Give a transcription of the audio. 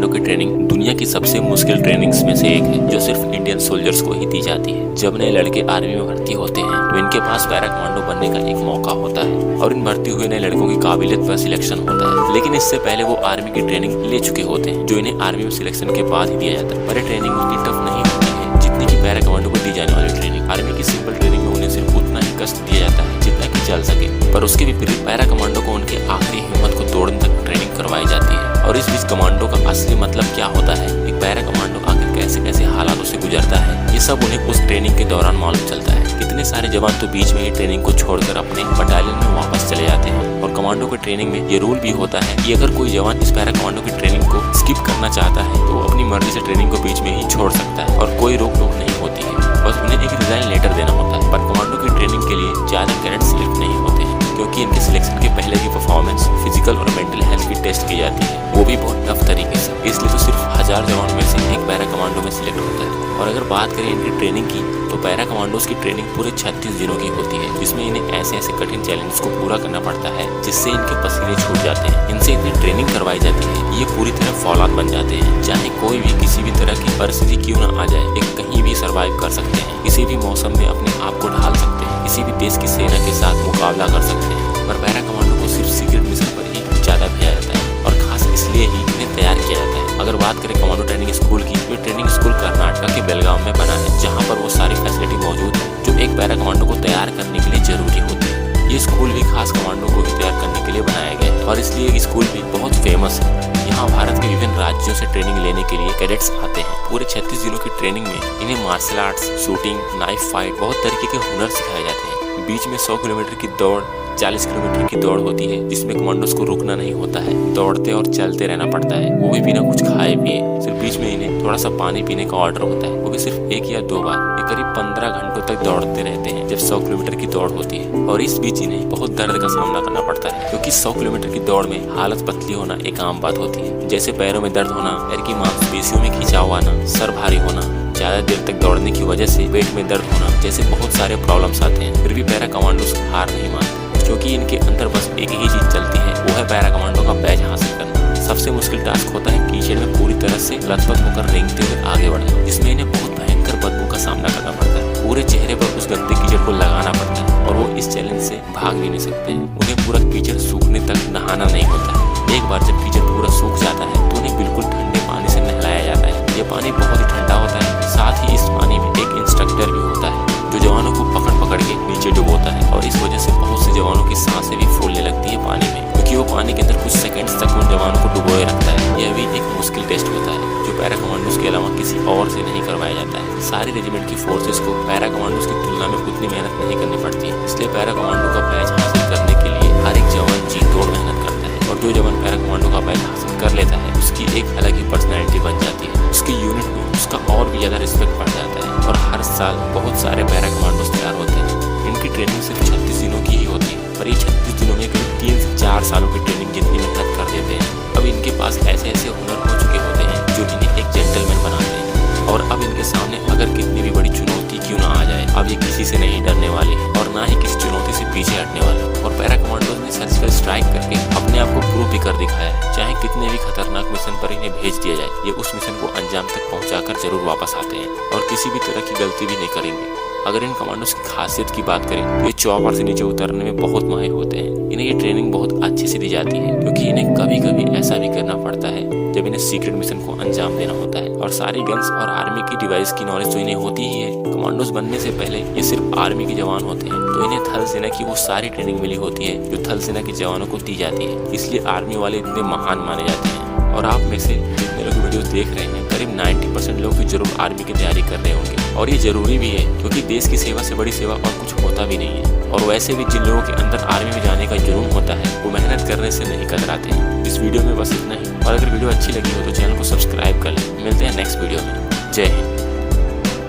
Commando की training दुनिया की सबसे मुश्किल ट्रेनिंग्स में से एक है, जो सिर्फ इंडियन सोल्जर्स को ही दी जाती है। जब नए लड़के आर्मी में भर्ती होते हैं तो इनके पास पैरा कमांडो बनने का एक मौका होता है और इन भर्ती हुए नए लड़कों की काबिलियत पर सिलेक्शन होता है। लेकिन इससे पहले वो आर्मी की ट्रेनिंग ले चुके होते हैं, जो इन्हें आर्मी में सिलेक्शन के बाद ही दिया जाता है। पर ये ट्रेनिंग उतनी टफ नहीं होती है जितनी की पैरा कमांडो को दी जाने वाली ट्रेनिंग। आर्मी की सिंपल ट्रेनिंग में उन्हें सिर्फ उतना ही कष्ट दिया जाता है जितना कि चल सके, पर उसके विपरीत पैरा कमांडो को उनके आखिरी हिम्मत को तोड़ने तक ट्रेनिंग करवाई जाती है। और इस बीच कमांडो का असली मतलब क्या होता है, एक पैरा कमांडो आखिर कैसे कैसे हालातों से गुजरता है, ये सब उन्हें उस ट्रेनिंग के दौरान मालूम चलता है। कितने सारे जवान तो बीच में ही ट्रेनिंग को छोड़कर अपने बटालियन में वापस चले जाते हैं। और कमांडो की ट्रेनिंग में ये रूल भी होता है कि अगर कोई जवान इस पैरा कमांडो की ट्रेनिंग को स्किप करना चाहता है तो वो अपनी मर्जी से ट्रेनिंग को बीच में ही छोड़ सकता है और कोई रोक टोक नहीं होती है। बस उन्हें एक रिजाइन लेटर देना होता है। पर कमांडो की ट्रेनिंग के लिए ज्यादा कैडेट सिलेक्ट नहीं होते हैं, क्योंकि इनके सिलेक्शन के पहले की परफॉर्मेंस फिजिकल और मेंटल हेल्थ की टेस्ट की जाती है, वो भी बहुत टफ तरीके से। इसलिए तो सिर्फ 1000 जवानों में से एक पैरा कमांडो में सिलेक्ट होता है। और अगर बात करें इनकी ट्रेनिंग की तो पैरा कमांडोज की ट्रेनिंग पूरे 36 दिनों की होती है, जिसमें इन्हें ऐसे ऐसे कठिन चैलेंज को पूरा करना पड़ता है जिससे इनके पसीने छूट जाते हैं। इनसे इतनी ट्रेनिंग करवाई जाती है ये पूरी तरह फौलाद बन जाते हैं। चाहे कोई भी किसी भी तरह की परिस्थिति क्यों ना आ जाए, एक कहीं भी सर्वाइव कर सकते हैं, किसी भी मौसम में अपने आप को ढाल सकते हैं, किसी भी देश की सेना के साथ मुकाबला कर सकते हैं। पर पैरा कमांडो को सिर्फ सीक्रेट मिशन पर ही ज्यादा भेजा जाता है और खास इसलिए ही इन्हें तैयार किया जाता है। अगर बात करें कमांडो ट्रेनिंग स्कूल की, तो ट्रेनिंग स्कूल कर्नाटक के बेलगाम में बना है, जहाँ पर वो सारी फैसिलिटी मौजूद है जो एक पैरा कमांडो को तैयार करने के लिए जरूरी होती है। ये स्कूल भी खास कमांडो को ही तैयार करने के लिए बनाया गया है और इसलिए ये स्कूल भी बहुत फेमस है। यहाँ भारत के विभिन्न राज्यों से ट्रेनिंग लेने के लिए कैडेट्स आते हैं। पूरे 36 दिनों की ट्रेनिंग में इन्हें martial arts, shooting, knife fight, बहुत तरीके के हुनर सिखाए जाते हैं। बीच में 100 किलोमीटर की दौड़, 40 किलोमीटर की दौड़ होती है, जिसमें कमांडोज को रुकना नहीं होता है, दौड़ते और चलते रहना पड़ता है, वो भी बिना कुछ खाए पिए। सिर्फ बीच में इन्हें थोड़ा सा पानी पीने का ऑर्डर होता है, वो भी सिर्फ 1 या 2 बार। ये करीब 15 घंटों तक दौड़ते रहते हैं जब 100 किलोमीटर की दौड़ होती है। और इस बीच इन्हें बहुत दर्द का सामना करना पड़ता है, क्योंकि 100 किलोमीटर की दौड़ में हालत पतली होना एक आम बात होती है, जैसे पैरों में दर्द होना, पैर की मांसपेशियों में खिंचाव आना, सर भारी होना, ज्यादा देर तक दौड़ने की वजह से पेट में दर्द होना, जैसे बहुत सारे प्रॉब्लम्स आते हैं। फिर भी पैरा कमांडोज हार नहीं मानते, क्योंकि इनके अंदर बस एक ही चीज चलती है, वो है पैरा कमांडो का बैज हासिल करना। सबसे मुश्किल टास्क होता है कीचड़ में पूरी तरह से लथपथ होकर रेंगते हुए आगे बढ़ना, जिसमें इन्हें बहुत भयंकर बदबू का सामना करना पड़ता है। पूरे चेहरे पर उस गंदे कीचड़ को लगाना पड़ता है और वो इस चैलेंज से भाग भी नहीं सकते हैं। उन्हें पूरा कीचड़ सूखने तक नहाना नहीं होता है। एक बार जब कीचड़ पूरा सूख जाता है तो उन्हें बिल्कुल ठंडे पानी से नहलाया जाता है। ये पानी बहुत ही ठंडा होता है, साथ ही इस पानी में एक इंस्ट्रक्टर भी होता है जो जवानों को पकड़ पकड़ के नीचे डुबोता है। और इस वजह से बहुत से जवानों की सांसें भी फूलने लगती है पानी में, क्योंकि वो पानी के अंदर कुछ सेकंड्स तक उन जवानों को डुबोए रखता है। यह भी एक मुश्किल टेस्ट होता है जो पैरा कमांडोज के अलावा किसी और से नहीं करवाया जाता है। सारी रेजिमेंट की फोर्सेस को पैरा कमांडोज की तुलना में उतनी मेहनत नहीं करनी पड़ती है, इसलिए पैरा कमांडो का बैज हासिल करने के लिए हर एक जवान जी तोड़ मेहनत करता है। और जो जवान पैरा कमांडो का बैज हासिल कर लेता है उसकी एक अलग ही पर्सनैलिटी बन जाती है, उसकी यूनिट में उसका और भी ज्यादा रिस्पेक्ट बढ़ जाता है। और हर साल बहुत सारे पैरा कमांडोज तैयार होते हैं। इनकी ट्रेनिंग सिर्फ 36 दिनों की ही होती है, पर ये 36 दिनों में करीब 3 से 4 सालों की ट्रेनिंग जितनी मेहनत कर देते हैं। अब इनके पास ऐसे ऐसे हुनर हो चुके होते हैं जो इन्हें एक जेंटलमैन बनाते हैं। और अब इनके सामने अगर कितनी भी बड़ी चुनौती क्यों ना आ जाए, अब ये किसी से नहीं डरने वाले और ना ही किसी चुनौती से पीछे हटने वाले। और पैरा कमांडोज ने सर्जिकल स्ट्राइक करके अपने आप को प्रूव भी कर दिखाया है। चाहे कितने भी खतरनाक मिशन पर इन्हें भेज दिया जाए, ये उस मिशन को अंजाम तक पहुंचाकर जरूर वापस आते हैं और किसी भी तरह की गलती भी नहीं करेंगे। अगर इन कमांडोज की खासियत की बात करें तो ये चौपर से नीचे उतरने में बहुत माहिर होते हैं। इन्हें ये ट्रेनिंग बहुत अच्छे से दी जाती है, क्योंकि इन्हें कभी कभी ऐसा भी करना पड़ता है जब इन्हें सीक्रेट मिशन को अंजाम देना होता है। और सारी गन्स और आर्मी की डिवाइस की नॉलेज तो इन्हें होती ही है। कमांडोज बनने से पहले ये सिर्फ आर्मी के जवान होते हैं, तो इन्हें थल सेना की वो सारी ट्रेनिंग मिली होती है जो थल सेना के जवानों को दी जाती है। इसलिए आर्मी वाले इतने महान माने जाते हैं। और आप में से जितने लोग वीडियोस देख रहे हैं, करीब 90% लोग भी जरूर आर्मी की तैयारी कर रहे होंगे। और ये जरूरी भी है, क्योंकि देश की सेवा से बड़ी सेवा और कुछ होता भी नहीं है। और वैसे भी जिन लोगों के अंदर आर्मी में जाने का जुनून होता है, वो मेहनत करने से नहीं कतराते हैं। इस वीडियो में बस इतना ही। और अगर वीडियो अच्छी लगी हो तो चैनल को सब्सक्राइब कर लें। मिलते हैं नेक्स्ट वीडियो में। जय हिंद।